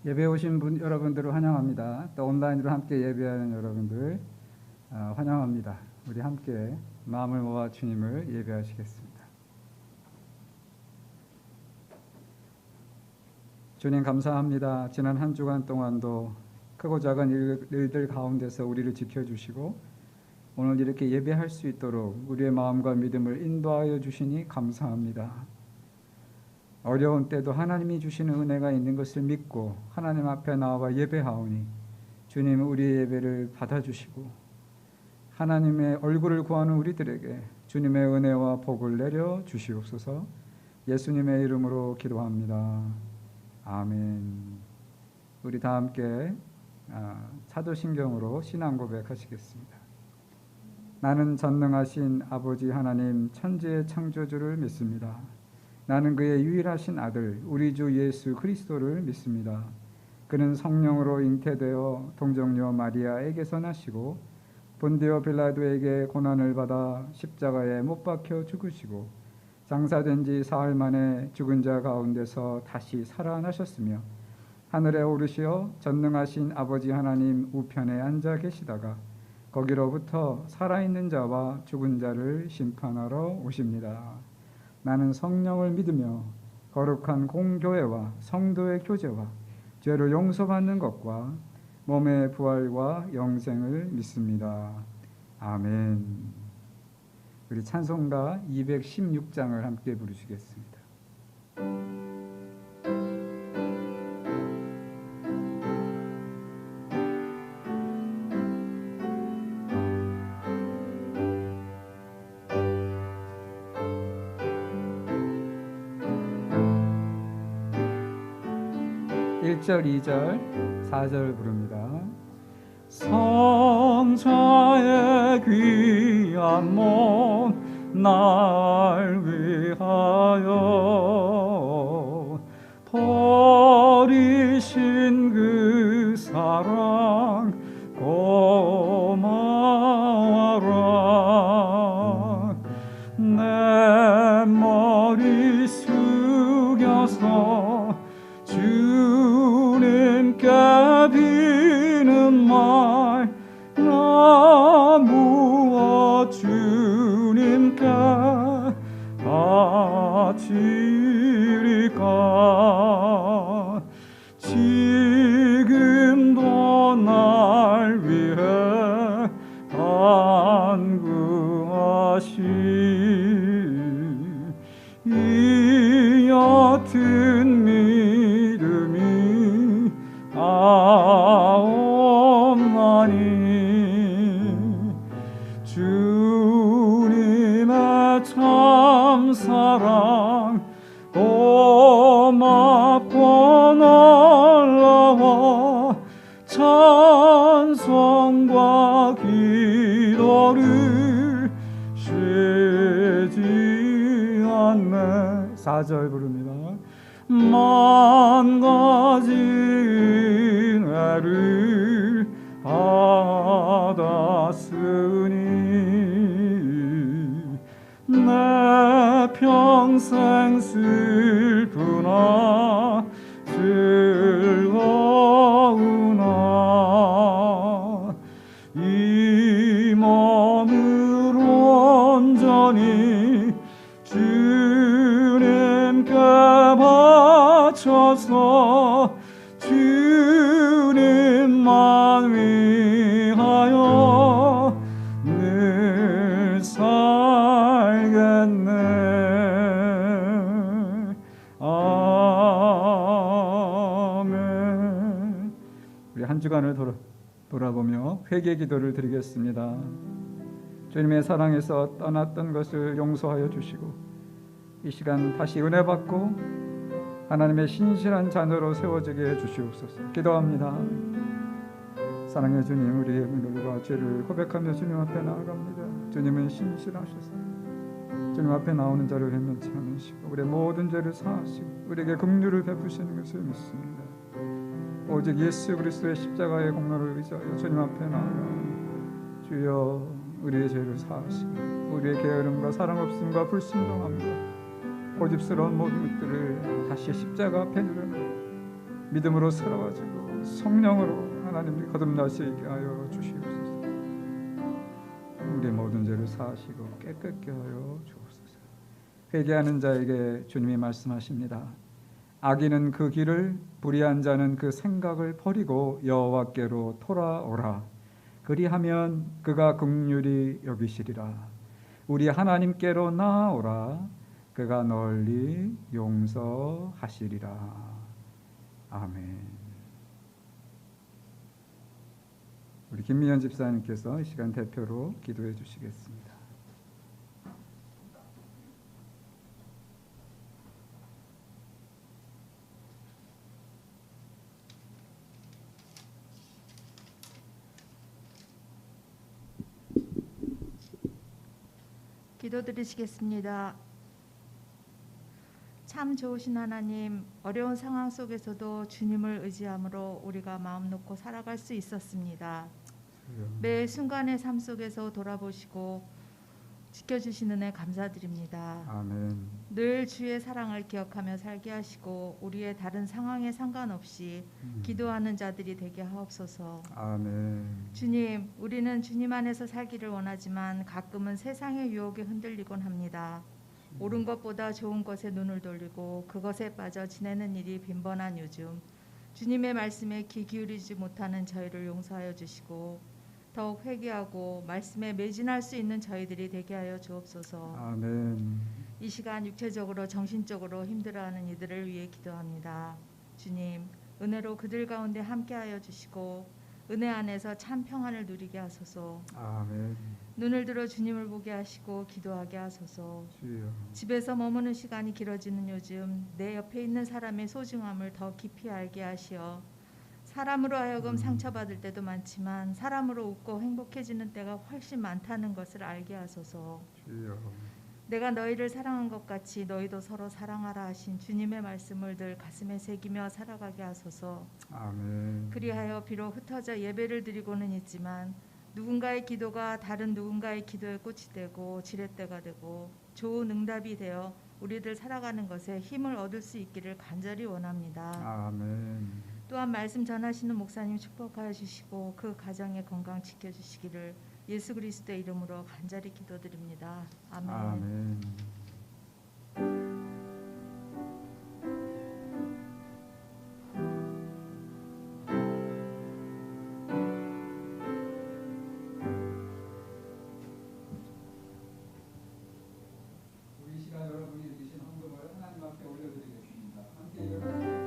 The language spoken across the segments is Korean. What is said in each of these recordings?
예배에 오신 여러분들을 환영합니다. 또 온라인으로 함께 예배하는 여러분들 환영합니다. 우리 함께 마음을 모아 주님을 예배하시겠습니다. 주님 감사합니다. 지난 한 주간 동안도 크고 작은 일들 가운데서 우리를 지켜주시고 오늘 이렇게 예배할 수 있도록 우리의 마음과 믿음을 인도하여 주시니 감사합니다. 어려운 때도 하나님이 주시는 은혜가 있는 것을 믿고 하나님 앞에 나와 예배하오니 주님 우리의 예배를 받아주시고 하나님의 얼굴을 구하는 우리들에게 주님의 은혜와 복을 내려 주시옵소서. 예수님의 이름으로 기도합니다. 아멘. 우리 다 함께 사도신경으로 신앙 고백하시겠습니다. 나는 전능하신 아버지 하나님 천지의 창조주를 믿습니다. 나는 그의 유일하신 아들 우리 주 예수 그리스도를 믿습니다. 그는 성령으로 잉태되어 동정녀 마리아에게서 나시고 본디오 빌라도에게 고난을 받아 십자가에 못 박혀 죽으시고 장사된 지 사흘 만에 죽은 자 가운데서 다시 살아나셨으며 하늘에 오르시어 전능하신 아버지 하나님 우편에 앉아 계시다가 거기로부터 살아있는 자와 죽은 자를 심판하러 오십니다. 나는 성령을 믿으며 거룩한 공교회와 성도의 교제와 죄를 용서받는 것과 몸의 부활과 영생을 믿습니다. 아멘. 우리 찬송가 216장을 함께 부르시겠습니다. 1절, 2절, 4절 부릅니다. 성자의 귀한 몸 날 위하여 버리신 그 사랑 고마워라. 내 머리 숙여서 주님께 비는 말 나 무엇 주님께 바치리까. 지금도 날 위해 간구하시 이 옅은 믿음이 아옵나니 주님의 참사랑 고맙고 놀라워 찬송과 기도를 쉬지 않네. 4절 부릅니다. 만 가지 은혜를 받았으니 내 평생 슬프나 즐거우나 이 몸을 온전히 주님께 바쳐서 주님만 위하여 늘 살겠네. 아멘. 우리 한 주간을 돌아보며 회개 기도를 드리겠습니다. 주님의 사랑에서 떠났던 것을 용서하여 주시고 이 시간 다시 은혜 받고 하나님의 신실한 자녀로 세워지게 해주시옵소서. 기도합니다. 사랑의 주님, 우리의 오늘과 죄를 고백하며 주님 앞에 나아갑니다. 주님은 신실하셔서 주님 앞에 나오는 자를 회면치 않으시고 우리의 모든 죄를 사하시고 우리에게 긍휼을 베푸시는 것을 믿습니다. 오직 예수 그리스도의 십자가의 공로를 의지하여 주님 앞에 나아가 주여 우리의 죄를 사하시고 우리의 게으름과 사랑 없음과 불순종함과 고집스러운 모든 것들을 다시 십자가 앞에 내려놓고 믿음으로 살아가지고 성령으로 하나님이 거듭나시게 하여 주시옵소서. 우리 모든 죄를 사하시고 깨끗게 하여 주옵소서. 회개하는 자에게 주님이 말씀하십니다. 악인은 그 길을, 불의한 자는 그 생각을 버리고 여호와께로 돌아오라. 그리하면 그가 긍휼히 여기시리라. 우리 하나님께로 나아오라. 그가 널리 용서하시리라. 아멘. 우리 김미연 집사님께서 이 시간 대표로 기도해 주시겠습니다. 기도드리시겠습니다. 참 좋으신 하나님, 어려운 상황 속에서도 주님을 의지함으로 우리가 마음 놓고 살아갈 수 있었습니다. 매 순간의 삶 속에서 돌아보시고 지켜주시는 은혜 감사드립니다. 아멘. 늘 주의 사랑을 기억하며 살게 하시고 우리의 다른 상황에 상관없이 기도하는 자들이 되게 하옵소서. 아멘. 주님, 우리는 주님 안에서 살기를 원하지만 가끔은 세상의 유혹에 흔들리곤 합니다. 옳은 것보다 좋은 것에 눈을 돌리고 그것에 빠져 지내는 일이 빈번한 요즘, 주님의 말씀에 귀 기울이지 못하는 저희를 용서하여 주시고 더욱 회개하고 말씀에 매진할 수 있는 저희들이 되게 하여 주옵소서. 아멘. 이 시간 육체적으로 정신적으로 힘들어하는 이들을 위해 기도합니다. 주님, 은혜로 그들 가운데 함께하여 주시고 은혜 안에서 참 평안을 누리게 하소서. 아멘. 눈을 들어 주님을 보게 하시고 기도하게 하소서. 주여. 집에서 머무는 시간이 길어지는 요즘 내 옆에 있는 사람의 소중함을 더 깊이 알게 하시어 사람으로 하여금 상처받을 때도 많지만 사람으로 웃고 행복해지는 때가 훨씬 많다는 것을 알게 하소서. 주여. 내가 너희를 사랑한 것 같이 너희도 서로 사랑하라 하신 주님의 말씀을 늘 가슴에 새기며 살아가게 하소서. 아멘. 그리하여 비록 흩어져 예배를 드리고는 있지만 누군가의 기도가 다른 누군가의 기도의 꽃이 되고 지렛대가 되고 좋은 응답이 되어 우리들 살아가는 것에 힘을 얻을 수 있기를 간절히 원합니다. 아멘. 또한 말씀 전하시는 목사님 축복하여 주시고 그 가정의 건강 지켜주시기를 예수 그리스도의 이름으로 간절히 기도드립니다. 아멘. 아멘. 우리 시간 여러분이 드신 헌금을 하나님 앞에 올려드리겠습니다. 함께 일어나서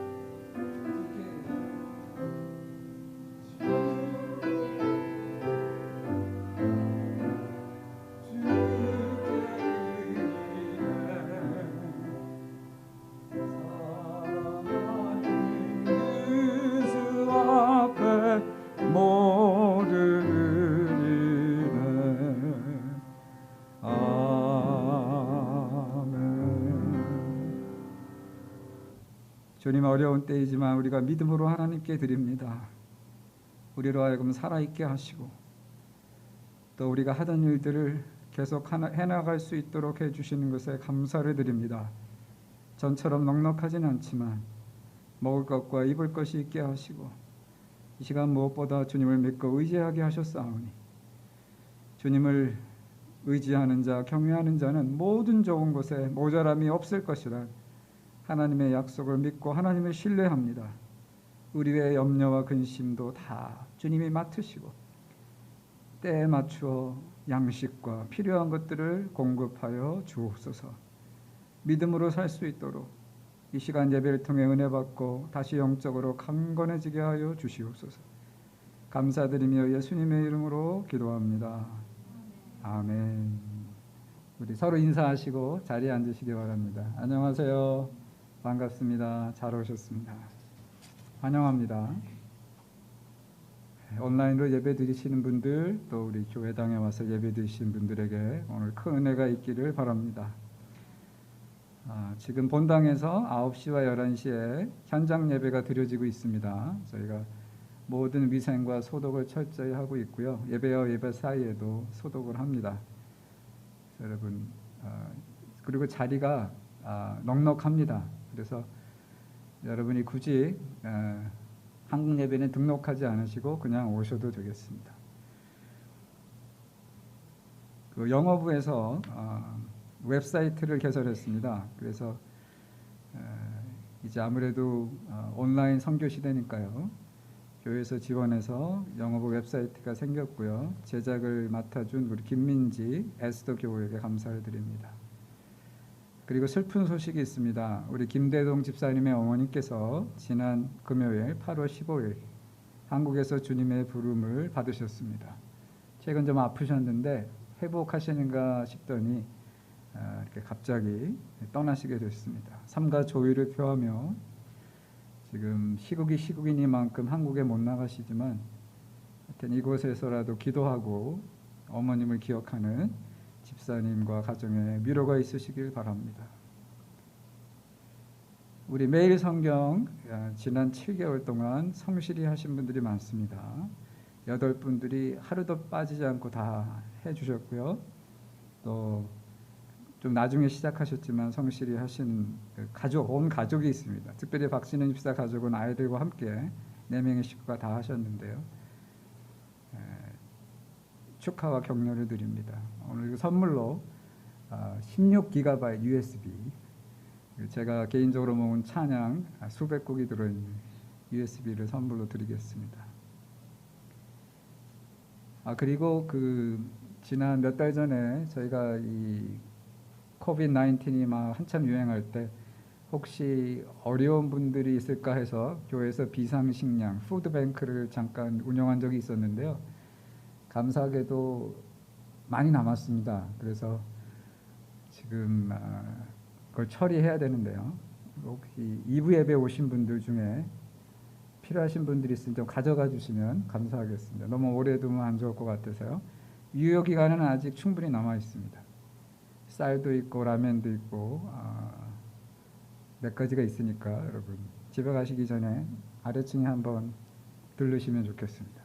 주님, 어려운 때이지만 우리가 믿음으로 하나님께 드립니다. 우리로 하여금 살아있게 하시고 또 우리가 하던 일들을 계속 해나갈 수 있도록 해주시는 것에 감사를 드립니다. 전처럼 넉넉하진 않지만 먹을 것과 입을 것이 있게 하시고 이 시간 무엇보다 주님을 믿고 의지하게 하셨사오니 주님을 의지하는 자, 경외하는 자는 모든 좋은 것에 모자람이 없을 것이라 하나님의 약속을 믿고 하나님을 신뢰합니다. 우리의 염려와 근심도 다 주님이 맡으시고 때에 맞추어 양식과 필요한 것들을 공급하여 주옵소서. 믿음으로 살 수 있도록 이 시간 예배를 통해 은혜 받고 다시 영적으로 강건해지게 하여 주시옵소서. 감사드리며 예수님의 이름으로 기도합니다. 아멘. 우리 서로 인사하시고 자리에 앉으시기 바랍니다. 안녕하세요. 반갑습니다. 잘 오셨습니다. 환영합니다. 온라인으로 예배 드리시는 분들, 또 우리 교회당에 와서 예배 드리시는 분들에게 오늘 큰 은혜가 있기를 바랍니다. 지금 본당에서 9시와 11시에 현장 예배가 드려지고 있습니다. 저희가 모든 위생과 소독을 철저히 하고 있고요. 예배와 예배 사이에도 소독을 합니다. 여러분, 그리고 자리가 넉넉합니다. 그래서 여러분이 굳이 한국 예배는 등록하지 않으시고 그냥 오셔도 되겠습니다. 그 영어부에서 웹사이트를 개설했습니다. 그래서 이제 아무래도 온라인 선교 시대니까요. 교회에서 지원해서 영어부 웹사이트가 생겼고요. 제작을 맡아준 우리 김민지 에스더 교우에게 감사를 드립니다. 그리고 슬픈 소식이 있습니다. 우리 김대동 집사님의 어머니께서 지난 금요일 8월 15일 한국에서 주님의 부름을 받으셨습니다. 최근 좀 아프셨는데 회복하시는가 싶더니 이렇게 갑자기 떠나시게 됐습니다. 삼가 조의를 표하며 지금 시국이 시국이니만큼 한국에 못 나가시지만 하여튼 이곳에서라도 기도하고 어머님을 기억하는 집사님과 가정에 위로가 있으시길 바랍니다. 우리 매일 성경 지난 7개월 동안 성실히 하신 분들이 많습니다. 8분들이 하루도 빠지지 않고 다 해주셨고요. 또 좀 나중에 시작하셨지만 성실히 하신 가족, 온 가족이 있습니다. 특별히 박신은 집사 가족은 아이들과 함께 4명의 식구가 다 하셨는데요. 축하와 격려를 드립니다. 오늘 선물로 16GB USB, 제가 개인적으로 모은 찬양 수백 곡이 들어있는 USB를 선물로 드리겠습니다. 그리고 지난 몇 달 전에 저희가 이 코비드-19이 막 한참 유행할 때 혹시 어려운 분들이 있을까 해서 교회에서 비상식량 푸드뱅크를 잠깐 운영한 적이 있었는데요. 감사하게도 많이 남았습니다. 그래서 지금 그걸 처리해야 되는데요. 혹시 2부 예배 오신 분들 중에 필요하신 분들이 있으면 좀 가져가 주시면 감사하겠습니다. 너무 오래 두면 안 좋을 것 같아서요. 유효 기간은 아직 충분히 남아 있습니다. 쌀도 있고 라면도 있고 몇 가지가 있으니까 여러분 집에 가시기 전에 아래층에 한번 들르시면 좋겠습니다.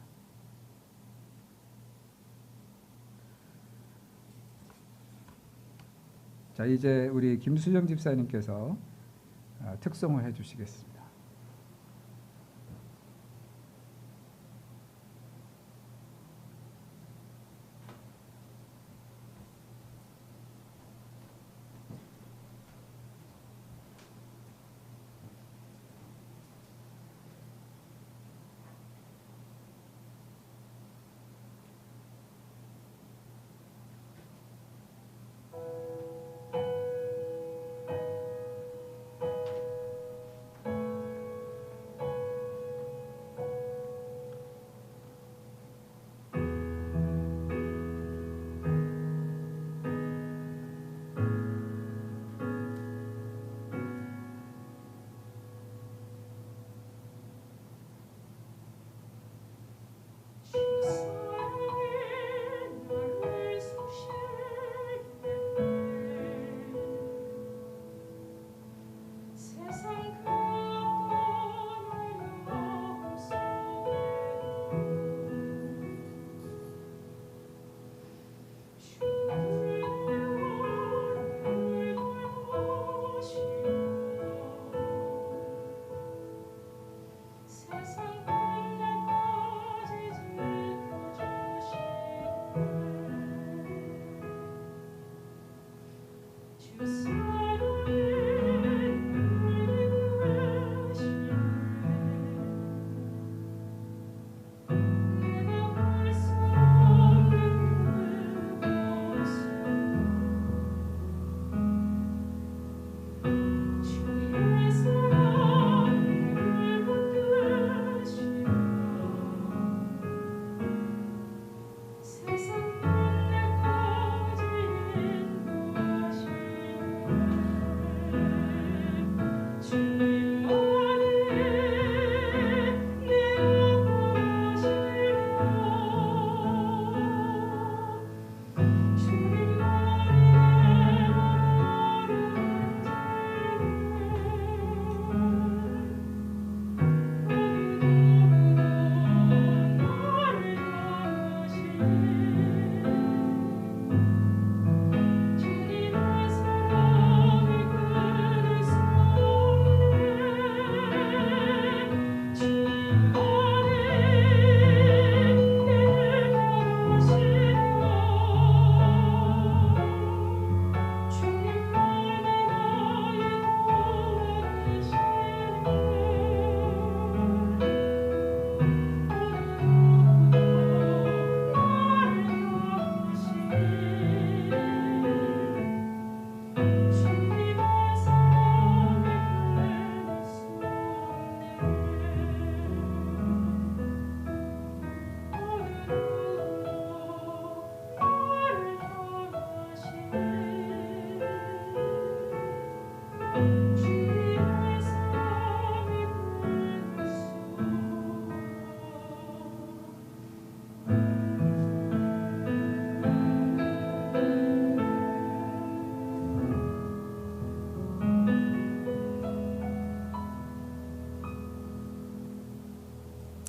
자, 이제 우리 김수정 집사님께서 특송을 해주시겠습니다.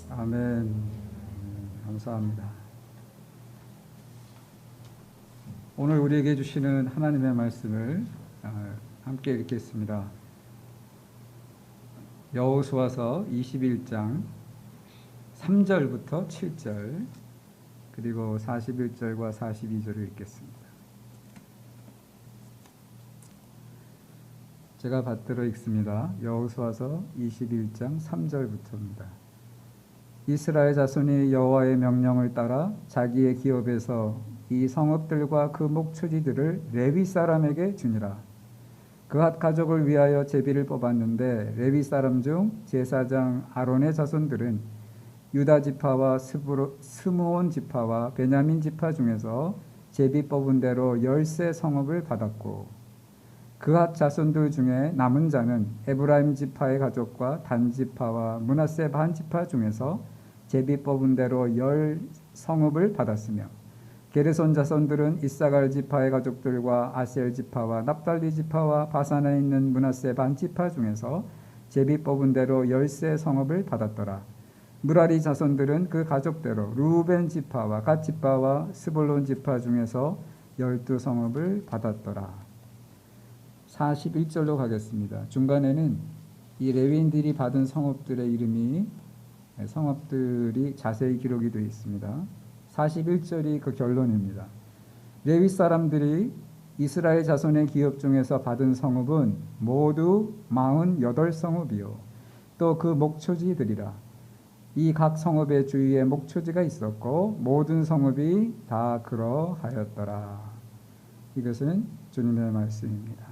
아멘. 감사합니다. 오늘 우리에게 주시는 하나님의 말씀을 함께 읽겠습니다. 여호수아서 21장 3절부터 7절 그리고 41절과 42절을 읽겠습니다. 제가 받들어 읽습니다. 여호수아서 21장 3절부터입니다. 이스라엘 자손이 여호와의 명령을 따라 자기의 기업에서 이 성읍들과 그 목초지들을 레위 사람에게 주니라. 그핫 가족을 위하여 제비를 뽑았는데 레위 사람 중 제사장 아론의 자손들은 유다 지파와 스므온 지파와 베냐민 지파 중에서 제비 뽑은 대로 10세 성읍을 받았고 그핫 자손들 중에 남은 자는 에브라임 지파의 가족과 단 지파와 므낫세 반 지파 중에서 제비 뽑은 대로 10성읍을 받았으며 게르손 자손들은 이사갈 지파의 가족들과 아셀 지파와 납달리 지파와 바산에 있는 므낫세 반 지파 중에서 제비 뽑은 대로 10세 성읍을 받았더라. 무라리 자손들은 그 가족대로 루벤 지파와 갓 지파와 스불론 지파 중에서 12성읍을 받았더라. 41절로 가겠습니다. 중간에는 이 레위인들이 받은 성읍들의 이름이 성읍들이 자세히 기록이 되어 있습니다. 41절이 그 결론입니다. 레위 사람들이 이스라엘 자손의 기업 중에서 받은 성읍은 모두 48성읍이요 또 그 목초지들이라. 이 각 성읍의 주위에 목초지가 있었고 모든 성읍이 다 그러하였더라. 이것은 주님의 말씀입니다.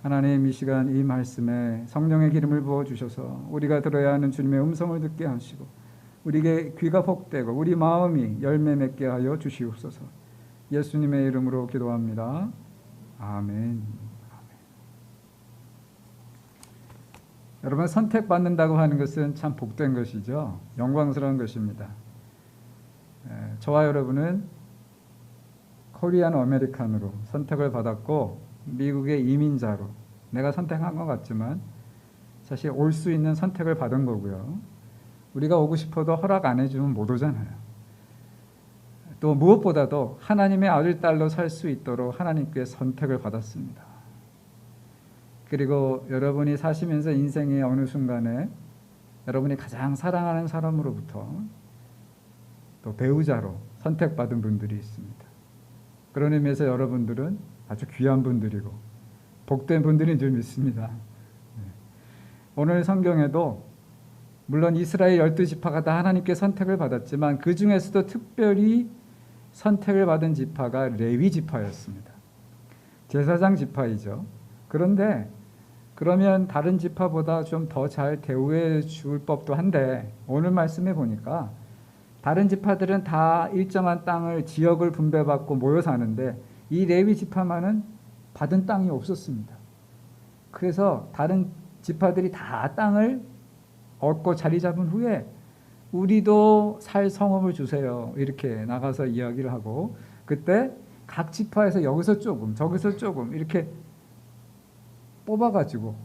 하나님, 이 시간 이 말씀에 성령의 기름을 부어주셔서 우리가 들어야 하는 주님의 음성을 듣게 하시고 우리에게 귀가 복되고 우리 마음이 열매 맺게 하여 주시옵소서. 예수님의 이름으로 기도합니다. 아멘. 여러분, 선택받는다고 하는 것은 참 복된 것이죠. 영광스러운 것입니다. 저와 여러분은 코리안 아메리칸으로 선택을 받았고 미국의 이민자로 내가 선택한 것 같지만 사실 올 수 있는 선택을 받은 거고요. 우리가 오고 싶어도 허락 안 해주면 못 오잖아요. 또 무엇보다도 하나님의 아들, 딸로 살 수 있도록 하나님께 선택을 받았습니다. 그리고 여러분이 사시면서 인생의 어느 순간에 여러분이 가장 사랑하는 사람으로부터 또 배우자로 선택받은 분들이 있습니다. 그런 의미에서 여러분들은 아주 귀한 분들이고 복된 분들인 줄 믿습니다. 오늘 성경에도 물론 이스라엘 12지파가 다 하나님께 선택을 받았지만 그 중에서도 특별히 선택을 받은 지파가 레위 지파였습니다. 제사장 지파이죠. 그런데 그러면 다른 지파보다 좀 더 잘 대우해 줄 법도 한데 오늘 말씀해 보니까 다른 지파들은 다 일정한 땅을 지역을 분배받고 모여 사는데 이 레위 지파만은 받은 땅이 없었습니다. 그래서 다른 지파들이 다 땅을 얻고 자리 잡은 후에 우리도 살 성읍을 주세요. 이렇게 나가서 이야기를 하고 그때 각 지파에서 여기서 조금 저기서 조금 이렇게 뽑아가지고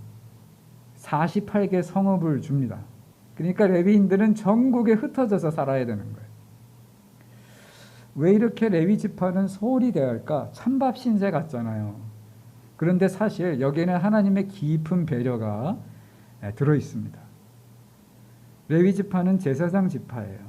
48개 성읍을 줍니다. 그러니까 레위인들은 전국에 흩어져서 살아야 되는 거예요. 왜 이렇게 레위 지파는 소홀히 대할까? 찬밥 신세 같잖아요. 그런데 사실 여기에는 하나님의 깊은 배려가 들어 있습니다. 레위 지파는 제사장 지파예요.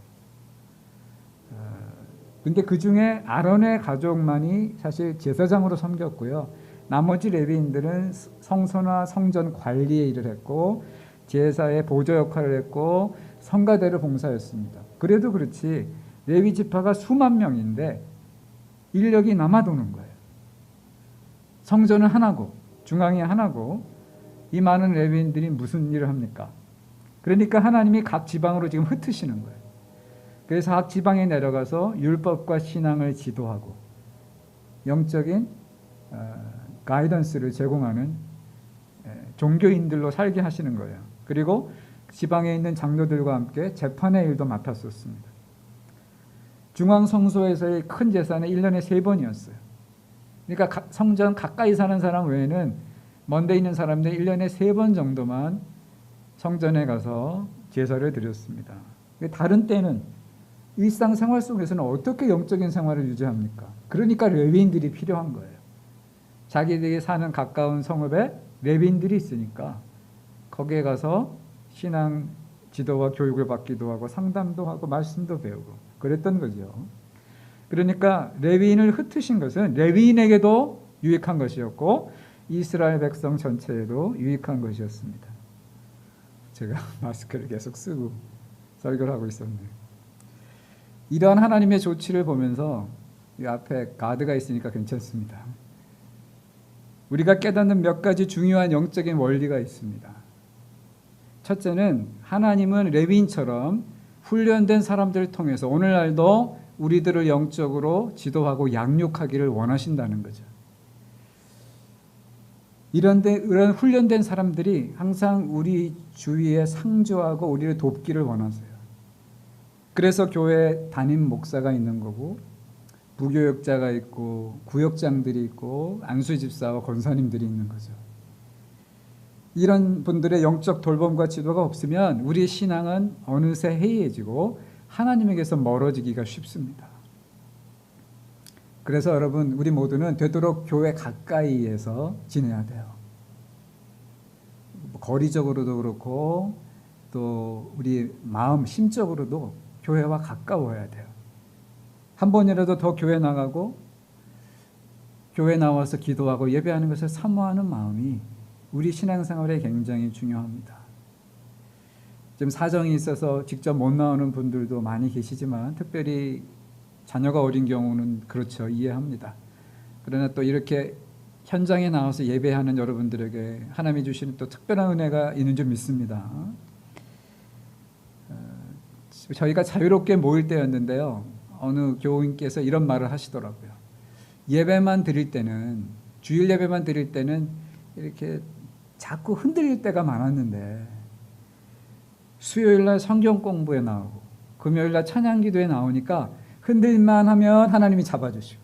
근데 그 중에 아론의 가족만이 사실 제사장으로 섬겼고요. 나머지 레위인들은 성소나 성전 관리의 일을 했고 제사의 보조 역할을 했고 성가대를 봉사했습니다. 그래도 그렇지 레위 지파가 수만 명인데 인력이 남아도는 거예요. 성전은 하나고 중앙이 하나고 이 많은 레위인들이 무슨 일을 합니까? 그러니까 하나님이 각 지방으로 지금 흩으시는 거예요. 그래서 각 지방에 내려가서 율법과 신앙을 지도하고 영적인 가이던스를 제공하는 종교인들로 살게 하시는 거예요. 그리고 지방에 있는 장로들과 함께 재판의 일도 맡았었습니다. 중앙성소에서의 큰 제사는 1년에 3번이었어요. 그러니까 성전 가까이 사는 사람 외에는 먼데 있는 사람들 1년에 3번 정도만 성전에 가서 제사를 드렸습니다. 다른 때는 일상생활 속에서는 어떻게 영적인 생활을 유지합니까? 그러니까 레위인들이 필요한 거예요. 자기들이 사는 가까운 성읍에 레위인들이 있으니까 거기에 가서 신앙 지도와 교육을 받기도 하고 상담도 하고 말씀도 배우고 그랬던 거죠. 그러니까 레위인을 흩으신 것은 레위인에게도 유익한 것이었고 이스라엘 백성 전체에도 유익한 것이었습니다. 제가 마스크를 계속 쓰고 설교를 하고 있었네요. 이러한 하나님의 조치를 보면서 이 앞에 가드가 있으니까 괜찮습니다. 우리가 깨닫는 몇 가지 중요한 영적인 원리가 있습니다. 첫째는 하나님은 레위인처럼 훈련된 사람들을 통해서 오늘날도 우리들을 영적으로 지도하고 양육하기를 원하신다는 거죠. 이런 훈련된 사람들이 항상 우리 주위에 상주하고 우리를 돕기를 원하세요. 그래서 교회 담임 목사가 있는 거고 부교역자가 있고 구역장들이 있고 안수집사와 권사님들이 있는 거죠. 이런 분들의 영적 돌봄과 지도가 없으면 우리의 신앙은 어느새 해이해지고 하나님에게서 멀어지기가 쉽습니다. 그래서 여러분 우리 모두는 되도록 교회 가까이에서 지내야 돼요. 거리적으로도 그렇고 또 우리 마음 심적으로도 교회와 가까워야 돼요. 한 번이라도 더 교회 나가고 교회 나와서 기도하고 예배하는 것을 사모하는 마음이 우리 신앙생활에 굉장히 중요합니다. 지금 사정이 있어서 직접 못 나오는 분들도 많이 계시지만 특별히 자녀가 어린 경우는 그렇죠. 이해합니다. 그러나 또 이렇게 현장에 나와서 예배하는 여러분들에게 하나님이 주시는 또 특별한 은혜가 있는 줄 믿습니다. 저희가 자유롭게 모일 때였는데요. 어느 교우님께서 이런 말을 하시더라고요. 예배만 드릴 때는 주일 예배만 드릴 때는 이렇게 자꾸 흔들릴 때가 많았는데 수요일날 성경 공부에 나오고 금요일날 찬양기도에 나오니까 흔들만 하면 하나님이 잡아주시고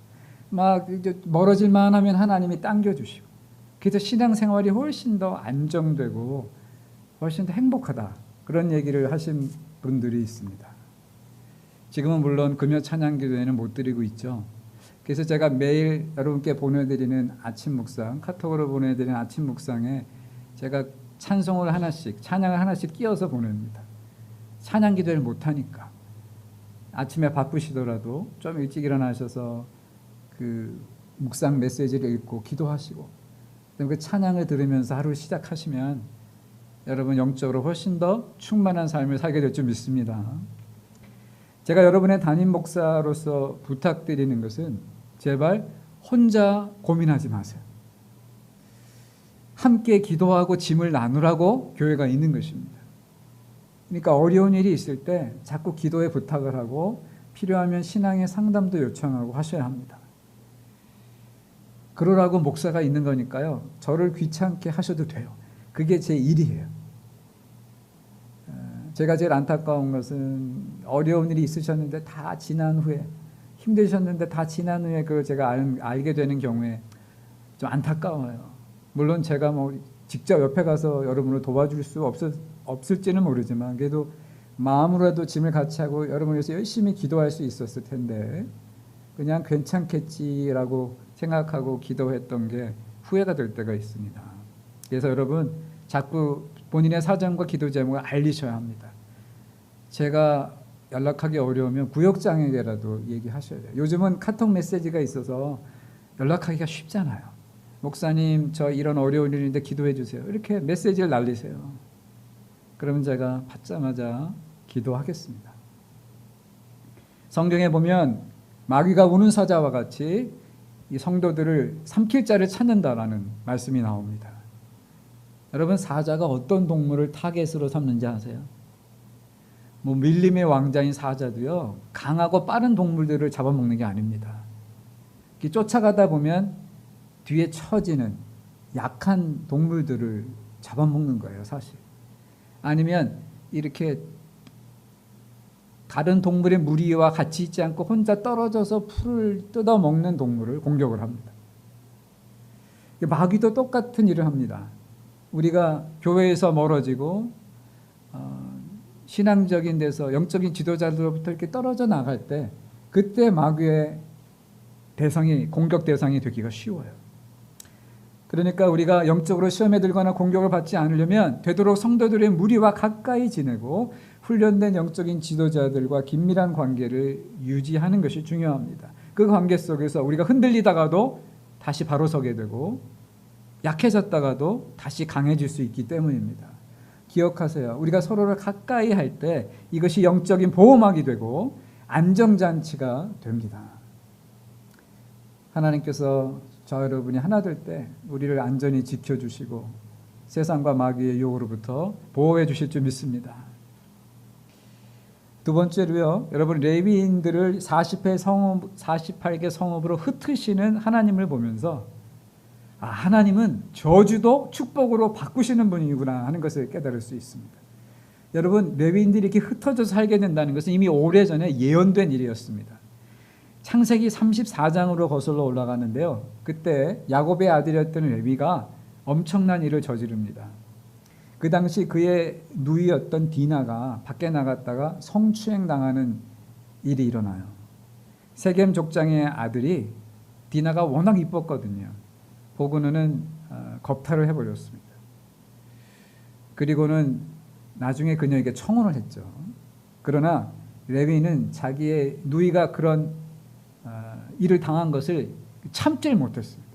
막 멀어질만 하면 하나님이 당겨주시고 그래서 신앙생활이 훨씬 더 안정되고 훨씬 더 행복하다 그런 얘기를 하신 분들이 있습니다. 지금은 물론 금요 찬양기도에는 못 드리고 있죠. 그래서 제가 매일 여러분께 보내드리는 아침 묵상, 카톡으로 보내드리는 아침 묵상에 제가 찬송을 하나씩, 찬양을 하나씩 끼워서 보냅니다. 찬양기도를 못하니까 아침에 바쁘시더라도 좀 일찍 일어나셔서 그 묵상 메시지를 읽고 기도하시고 그 찬양을 들으면서 하루를 시작하시면 여러분 영적으로 훨씬 더 충만한 삶을 살게 될 줄 믿습니다. 제가 여러분의 담임 목사로서 부탁드리는 것은 제발 혼자 고민하지 마세요. 함께 기도하고 짐을 나누라고 교회가 있는 것입니다. 그러니까 어려운 일이 있을 때 자꾸 기도에 부탁을 하고 필요하면 신앙의 상담도 요청하고 하셔야 합니다. 그러라고 목사가 있는 거니까요. 저를 귀찮게 하셔도 돼요. 그게 제 일이에요. 제가 제일 안타까운 것은 어려운 일이 있으셨는데 다 지난 후에 힘드셨는데 다 지난 후에 그걸 제가 알게 되는 경우에 좀 안타까워요. 물론 제가 뭐 직접 옆에 가서 여러분을 도와줄 수 없을지는 모르지만 그래도 마음으로라도 짐을 같이 하고 여러분을 위해서 열심히 기도할 수 있었을 텐데 그냥 괜찮겠지라고 생각하고 기도했던 게 후회가 될 때가 있습니다. 그래서 여러분 자꾸 본인의 사정과 기도 제목을 알리셔야 합니다. 제가 연락하기 어려우면 구역장에게라도 얘기하셔야 돼요. 요즘은 카톡 메시지가 있어서 연락하기가 쉽잖아요. 목사님 저 이런 어려운 일인데 기도해 주세요. 이렇게 메시지를 날리세요. 그러면 제가 받자마자 기도하겠습니다. 성경에 보면 마귀가 우는 사자와 같이 이 성도들을 삼킬 자를 찾는다라는 말씀이 나옵니다. 여러분 사자가 어떤 동물을 타겟으로 삼는지 아세요? 뭐 밀림의 왕자인 사자도요 강하고 빠른 동물들을 잡아먹는 게 아닙니다. 쫓아가다 보면 뒤에 처지는 약한 동물들을 잡아먹는 거예요, 사실. 아니면 이렇게 다른 동물의 무리와 같이 있지 않고 혼자 떨어져서 풀을 뜯어먹는 동물을 공격을 합니다. 마귀도 똑같은 일을 합니다. 우리가 교회에서 멀어지고 신앙적인 데서 영적인 지도자들로부터 이렇게 떨어져 나갈 때 그때 마귀의 공격 대상이 되기가 쉬워요. 그러니까 우리가 영적으로 시험에 들거나 공격을 받지 않으려면 되도록 성도들의 무리와 가까이 지내고 훈련된 영적인 지도자들과 긴밀한 관계를 유지하는 것이 중요합니다. 그 관계 속에서 우리가 흔들리다가도 다시 바로 서게 되고 약해졌다가도 다시 강해질 수 있기 때문입니다. 기억하세요. 우리가 서로를 가까이 할 때 이것이 영적인 보호막이 되고 안정장치가 됩니다. 하나님께서 저 여러분이 하나 될 때 우리를 안전히 지켜주시고 세상과 마귀의 유혹으로부터 보호해 주실 줄 믿습니다. 두 번째로요, 여러분 레위인들을 48개 성읍으로 흩으시는 하나님을 보면서 하나님은 저주도 축복으로 바꾸시는 분이구나 하는 것을 깨달을 수 있습니다. 여러분 레위인들이 이렇게 흩어져서 살게 된다는 것은 이미 오래전에 예언된 일이었습니다. 창세기 34장으로 거슬러 올라가는데요. 그때 야곱의 아들이었던 레위가 엄청난 일을 저지릅니다. 그 당시 그의 누이였던 디나가 밖에 나갔다가 성추행 당하는 일이 일어나요. 세겜 족장의 아들이 디나가 워낙 이뻤거든요. 보고는 겁탈을 해버렸습니다. 그리고는 나중에 그녀에게 청혼을 했죠. 그러나 레위는 자기의 누이가 그런 일을 당한 것을 참질 못했습니다.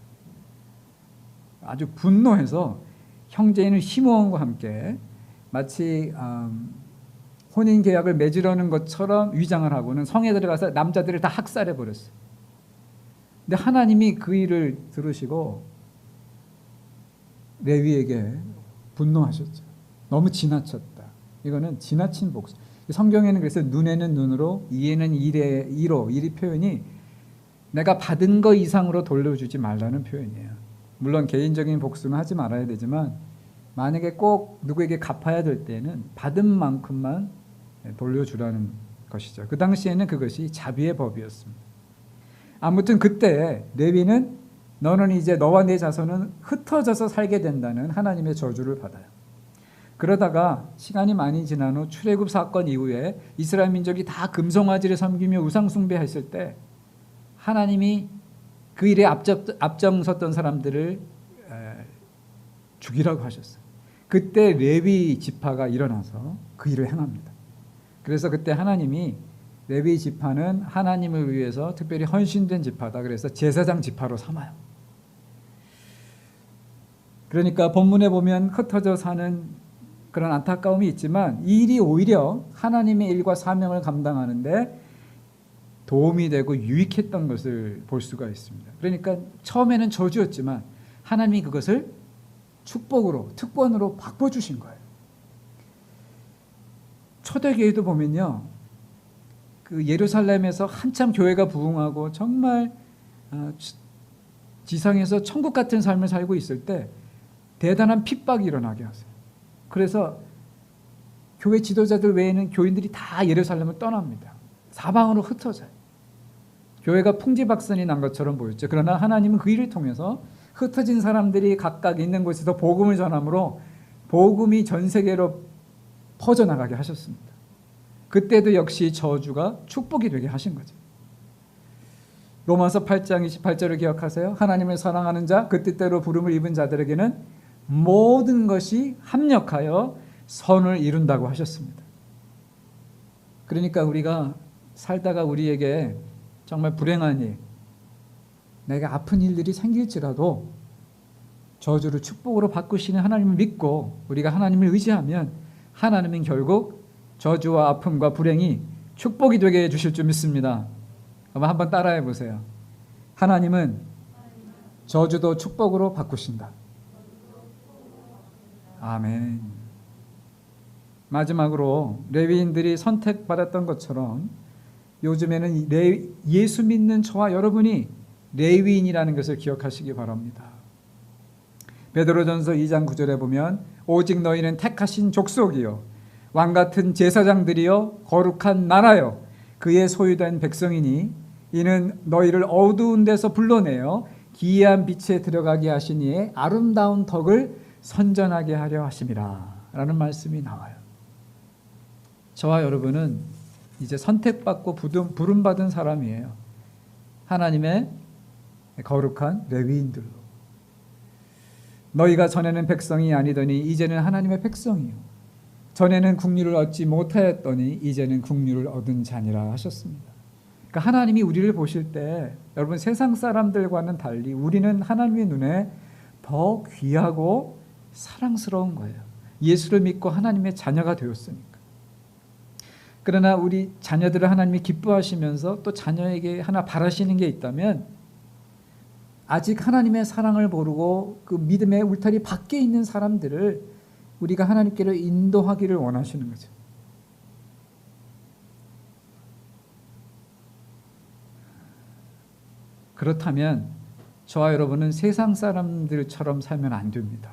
아주 분노해서 형제인 시므온과 함께 마치 혼인 계약을 맺으려는 것처럼 위장을 하고는 성에 들어가서 남자들을 다 학살해 버렸어요. 근데 하나님이 그 일을 들으시고 레위에게 분노하셨죠. 너무 지나쳤다. 이거는 지나친 복수. 성경에는 그래서 눈에는 눈으로, 이에는 이로, 이 표현이 내가 받은 거 이상으로 돌려주지 말라는 표현이에요. 물론 개인적인 복수는 하지 말아야 되지만 만약에 꼭 누구에게 갚아야 될 때는 받은 만큼만 돌려주라는 것이죠. 그 당시에는 그것이 자비의 법이었습니다. 아무튼 그때 레위는 너는 이제 너와 네 자손은 흩어져서 살게 된다는 하나님의 저주를 받아요. 그러다가 시간이 많이 지난 후 출애굽 사건 이후에 이스라엘 민족이 다 금송아지를 섬기며 우상 숭배했을 때 하나님이 그 일에 앞장섰던 사람들을 죽이라고 하셨어요. 그때 레위 지파가 일어나서 그 일을 행합니다. 그래서 그때 하나님이 레위 지파는 하나님을 위해서 특별히 헌신된 지파다. 그래서 제사장 지파로 삼아요. 그러니까 본문에 보면 흩어져 사는 그런 안타까움이 있지만 이 일이 오히려 하나님의 일과 사명을 감당하는데 도움이 되고 유익했던 것을 볼 수가 있습니다. 그러니까 처음에는 저주였지만 하나님이 그것을 축복으로, 특권으로 바꿔주신 거예요. 초대교회도 보면요, 그 예루살렘에서 한참 교회가 부흥하고 정말 지상에서 천국 같은 삶을 살고 있을 때 대단한 핍박이 일어나게 하세요. 그래서 교회 지도자들 외에는 교인들이 다 예루살렘을 떠납니다. 사방으로 흩어져요. 교회가 풍지박산이 난 것처럼 보였죠. 그러나 하나님은 그 일을 통해서 흩어진 사람들이 각각 있는 곳에서 복음을 전함으로 복음이 전 세계로 퍼져나가게 하셨습니다. 그때도 역시 저주가 축복이 되게 하신 거죠. 로마서 8장 28절을 기억하세요. 하나님을 사랑하는 자, 그 뜻대로 부름을 입은 자들에게는 모든 것이 합력하여 선을 이룬다고 하셨습니다. 그러니까 우리가 살다가 우리에게 정말 불행한 일, 내가 아픈 일들이 생길지라도 저주를 축복으로 바꾸시는 하나님을 믿고 우리가 하나님을 의지하면 하나님은 결국 저주와 아픔과 불행이 축복이 되게 해주실 줄 믿습니다. 한번 따라해 보세요. 하나님은 저주도 축복으로 바꾸신다. 아멘. 마지막으로 레위인들이 선택받았던 것처럼 요즘에는 예수 믿는 저와 여러분이 레위인이라는 것을 기억하시기 바랍니다. 베드로전서 2장 9절에 보면 오직 너희는 택하신 족속이요 왕같은 제사장들이요 거룩한 나라요 그의 소유된 백성이니 이는 너희를 어두운 데서 불러내어 기이한 빛에 들어가게 하시니 아름다운 덕을 선전하게 하려 하심이라 라는 말씀이 나와요. 저와 여러분은 이제 선택받고 부름받은 사람이에요. 하나님의 거룩한 레위인들로. 너희가 전에는 백성이 아니더니 이제는 하나님의 백성이요 전에는 국류를 얻지 못하였더니 이제는 국류를 얻은 자니라 하셨습니다. 그러니까 하나님이 우리를 보실 때 여러분 세상 사람들과는 달리 우리는 하나님의 눈에 더 귀하고 사랑스러운 거예요. 예수를 믿고 하나님의 자녀가 되었으니까. 그러나 우리 자녀들을 하나님이 기뻐하시면서 또 자녀에게 하나 바라시는 게 있다면 아직 하나님의 사랑을 모르고 그 믿음의 울타리 밖에 있는 사람들을 우리가 하나님께로 인도하기를 원하시는 거죠. 그렇다면 저와 여러분은 세상 사람들처럼 살면 안 됩니다.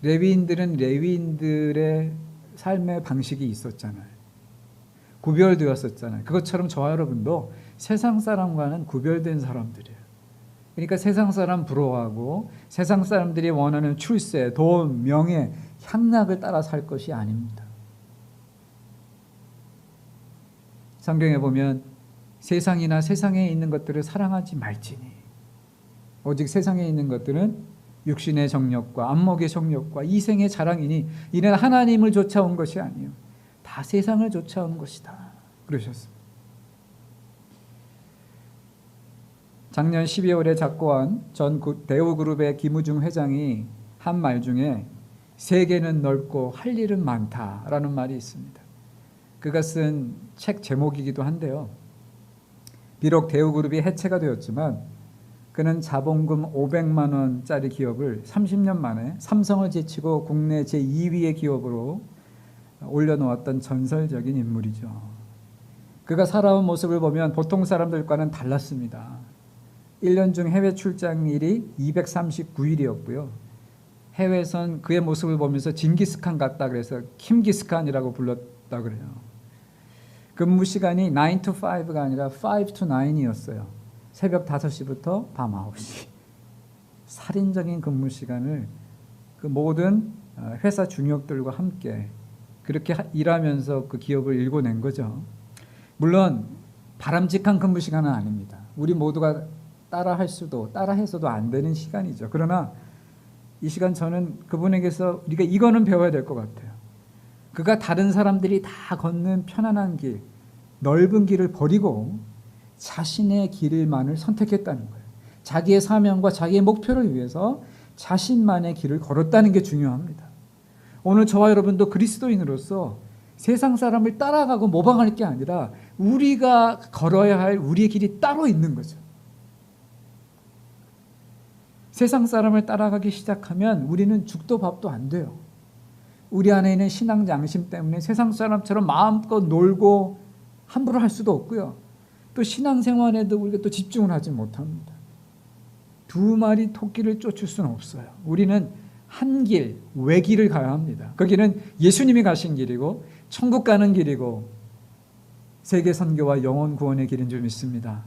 레위인들은 레위인들의 삶의 방식이 있었잖아요. 구별되었었잖아요. 그것처럼 저와 여러분도 세상 사람과는 구별된 사람들이에요. 그러니까 세상 사람 부러워하고 세상 사람들이 원하는 출세, 돈, 명예, 향락을 따라 살 것이 아닙니다. 성경에 보면 세상이나 세상에 있는 것들을 사랑하지 말지니 오직 세상에 있는 것들은 육신의 정욕과 안목의 정욕과 이생의 자랑이니 이는 하나님을 쫓아온 것이 아니요 다 세상을 쫓아온 것이다 그러셨습니다. 작년 12월에 작고한 전 대우그룹의 김우중 회장이 한 말 중에 세계는 넓고 할 일은 많다라는 말이 있습니다. 그가 쓴 책 제목이기도 한데요. 비록 대우그룹이 해체가 되었지만 그는 자본금 500만 원짜리 기업을 30년 만에 삼성을 제치고 국내 제2위의 기업으로 올려놓았던 전설적인 인물이죠. 그가 살아온 모습을 보면 보통 사람들과는 달랐습니다. 1년 중 해외 출장일이 239일이었고요. 해외에선 그의 모습을 보면서 징기스칸 같다 그래서 킴기스칸이라고 불렀다 그래요. 근무 시간이 9 to 5가 아니라 5 to 9이었어요. 새벽 5시부터 밤 9시. 살인적인 근무 시간을 그 모든 회사 중역들과 함께 그렇게 일하면서 그 기업을 일궈낸 거죠. 물론 바람직한 근무 시간은 아닙니다. 우리 모두가 따라해서도 안 되는 시간이죠. 그러나 이 시간 저는 그분에게서 우리가 이거는 배워야 될 것 같아요. 그가 다른 사람들이 다 걷는 편안한 길, 넓은 길을 버리고 자신의 길만을 선택했다는 거예요. 자기의 사명과 자기의 목표를 위해서 자신만의 길을 걸었다는 게 중요합니다. 오늘 저와 여러분도 그리스도인으로서 세상 사람을 따라가고 모방할 게 아니라 우리가 걸어야 할 우리의 길이 따로 있는 거죠. 세상 사람을 따라가기 시작하면 우리는 죽도 밥도 안 돼요. 우리 안에 있는 신앙 양심 때문에 세상 사람처럼 마음껏 놀고 함부로 할 수도 없고요. 또 신앙생활에도 우리가 또 집중을 하지 못합니다. 두 마리 토끼를 쫓을 수는 없어요. 우리는 한 길, 외길을 가야 합니다. 거기는 예수님이 가신 길이고 천국 가는 길이고 세계 선교와 영혼 구원의 길인 줄 믿습니다.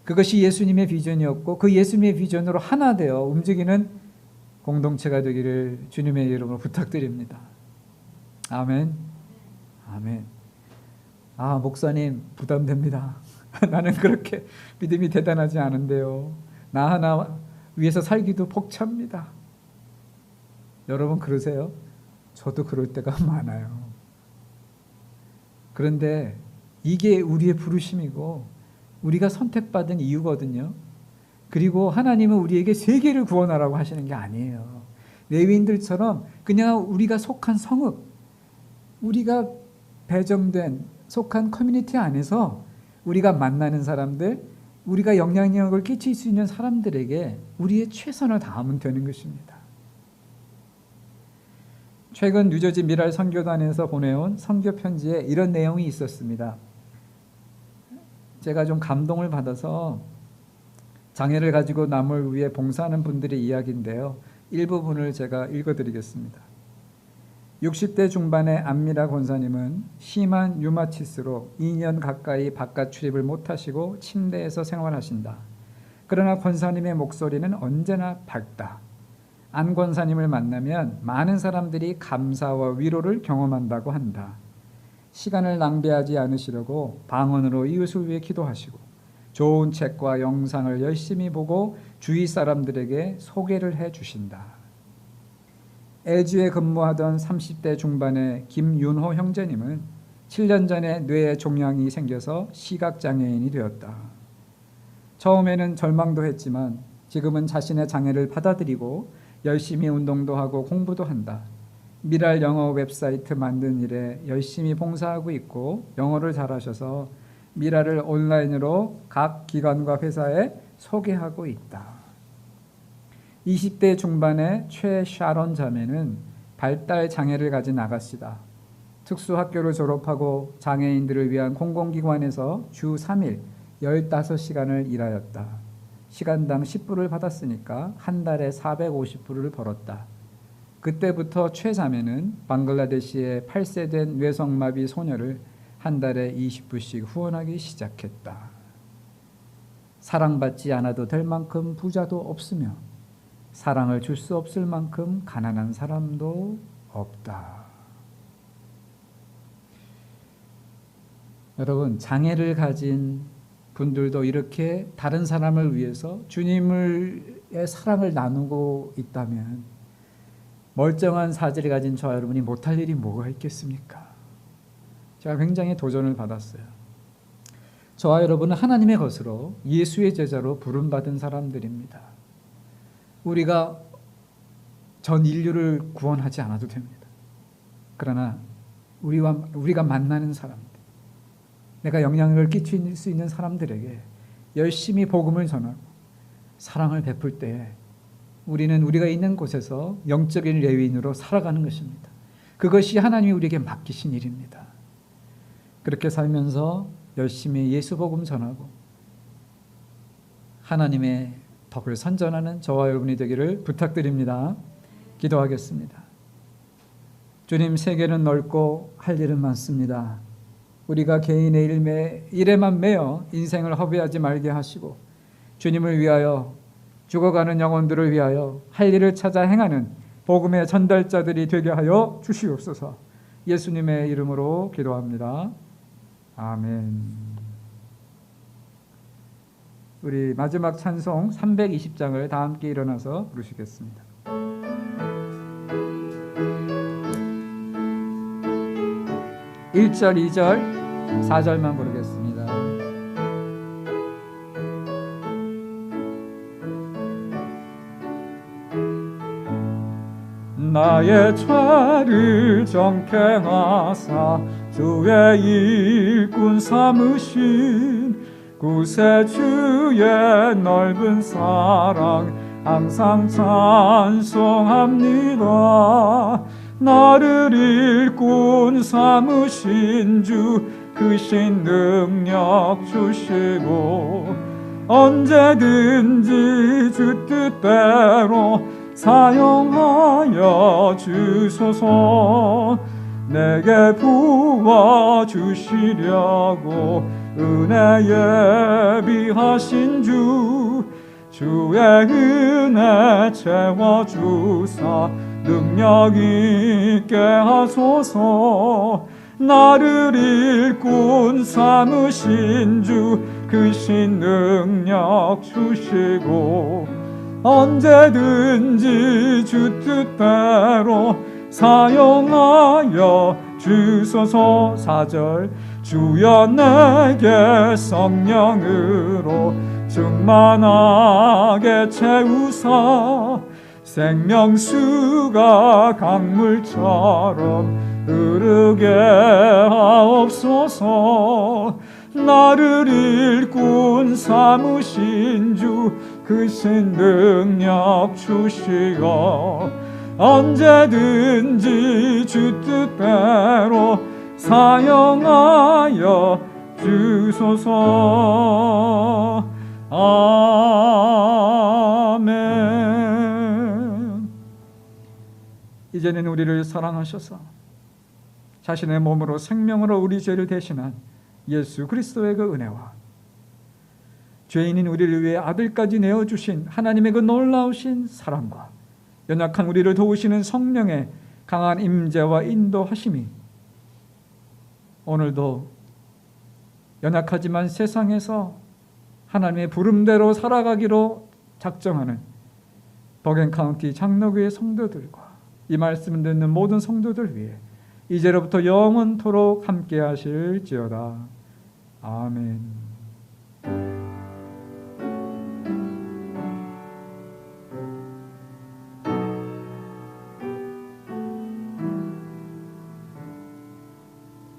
그것이 예수님의 비전이었고 그 예수님의 비전으로 하나 되어 움직이는 공동체가 되기를 주님의 이름으로 부탁드립니다. 아멘. 아멘. 아, 목사님 부담됩니다. 나는 그렇게 믿음이 대단하지 않은데요. 나 하나 위해서 살기도 벅찹니다. 여러분 그러세요? 저도 그럴 때가 많아요. 그런데 이게 우리의 부르심이고 우리가 선택받은 이유거든요. 그리고 하나님은 우리에게 세계를 구원하라고 하시는 게 아니에요. 레위인들처럼 그냥 우리가 속한 성읍, 우리가 배정된 속한 커뮤니티 안에서 우리가 만나는 사람들, 우리가 영향력을 끼칠 수 있는 사람들에게 우리의 최선을 다하면 되는 것입니다. 최근 뉴저지 미랄 선교단에서 보내온 선교 편지에 이런 내용이 있었습니다. 제가 좀 감동을 받아서 장애를 가지고 남을 위해 봉사하는 분들의 이야기인데요. 일부분을 제가 읽어드리겠습니다. 60대 중반의 안미라 권사님은 심한 류마티스로 2년 가까이 바깥 출입을 못하시고 침대에서 생활하신다. 그러나 권사님의 목소리는 언제나 밝다. 안 권사님을 만나면 많은 사람들이 감사와 위로를 경험한다고 한다. 시간을 낭비하지 않으시려고 방언으로 이웃을 위해 기도하시고 좋은 책과 영상을 열심히 보고 주위 사람들에게 소개를 해주신다. LG에 근무하던 30대 중반의 김윤호 형제님은 7년 전에 뇌에 종양이 생겨서 시각장애인이 되었다. 처음에는 절망도 했지만 지금은 자신의 장애를 받아들이고 열심히 운동도 하고 공부도 한다. 미랄 영어 웹사이트 만든 일에 열심히 봉사하고 있고 영어를 잘하셔서 미랄을 온라인으로 각 기관과 회사에 소개하고 있다. 20대 중반의 최샤론 자매는 발달 장애를 가진 아가씨다. 특수학교를 졸업하고 장애인들을 위한 공공기관에서 주 3일 15시간을 일하였다. 시간당 10불을 받았으니까 한 달에 450불을 벌었다. 그때부터 최 자매는 방글라데시의 8세 된 뇌성마비 소녀를 한 달에 20불씩 후원하기 시작했다. 사랑받지 않아도 될 만큼 부자도 없으며 사랑을 줄 수 없을 만큼 가난한 사람도 없다. 여러분, 장애를 가진 분들도 이렇게 다른 사람을 위해서 주님의 사랑을 나누고 있다면 멀쩡한 사지를 가진 저와 여러분이 못할 일이 뭐가 있겠습니까? 제가 굉장히 도전을 받았어요. 저와 여러분은 하나님의 것으로 예수의 제자로 부름받은 사람들입니다. 우리가 전 인류를 구원하지 않아도 됩니다. 그러나 우리가 만나는 사람들, 내가 영향력을 끼칠 수 있는 사람들에게 열심히 복음을 전하고 사랑을 베풀 때 우리는 우리가 있는 곳에서 영적인 레위인으로 살아가는 것입니다. 그것이 하나님이 우리에게 맡기신 일입니다. 그렇게 살면서 열심히 예수 복음 전하고 하나님의 덕을 선전하는 저와 여러분이 되기를 부탁드립니다. 기도하겠습니다. 주님, 세계는 넓고 할 일은 많습니다. 우리가 개인의 일에만 매여 인생을 허비하지 말게 하시고 주님을 위하여 죽어가는 영혼들을 위하여 할 일을 찾아 행하는 복음의 전달자들이 되게 하여 주시옵소서. 예수님의 이름으로 기도합니다. 아멘. 우리 마지막 찬송 320장을 다 함께 일어나서 부르시겠습니다. (1절) (2절) (4절만) 부르겠습니다. 나의 죄를 정케 하사 주의 일꾼 삼으신 구세주의 넓은 사랑 항상 찬송합니다. 나를 일꾼 삼으신 주 크신 능력 주시고 언제든지 주 뜻대로 사용하여 주소서. 내게 부어주시려고 은혜 예비하신 주 주의 은혜 채워주사 능력 있게 하소서. 나를 일꾼 삼으신 주 크신 능력 주시고 언제든지 주 뜻대로 사용하여 주소서. 4절 주여 내게 성령으로 충만하게 채우사 생명수가 강물처럼 흐르게 하옵소서. 나를 일꾼 삼으신 주 크신 능력 주시고 언제든지 주 뜻대로 사용하여 주소서. 아멘. 이제는 우리를 사랑하셔서 자신의 몸으로 생명으로 우리 죄를 대신한 예수 그리스도의 그 은혜와 죄인인 우리를 위해 아들까지 내어주신 하나님의 그 놀라우신 사랑과 연약한 우리를 도우시는 성령의 강한 임재와 인도하심이 오늘도 연약하지만 세상에서 하나님의 부름대로 살아가기로 작정하는 버겐카운티 장로교회 성도들과 이 말씀을 듣는 모든 성도들 위해 이제로부터 영원토록 함께 하실지어다. 아멘.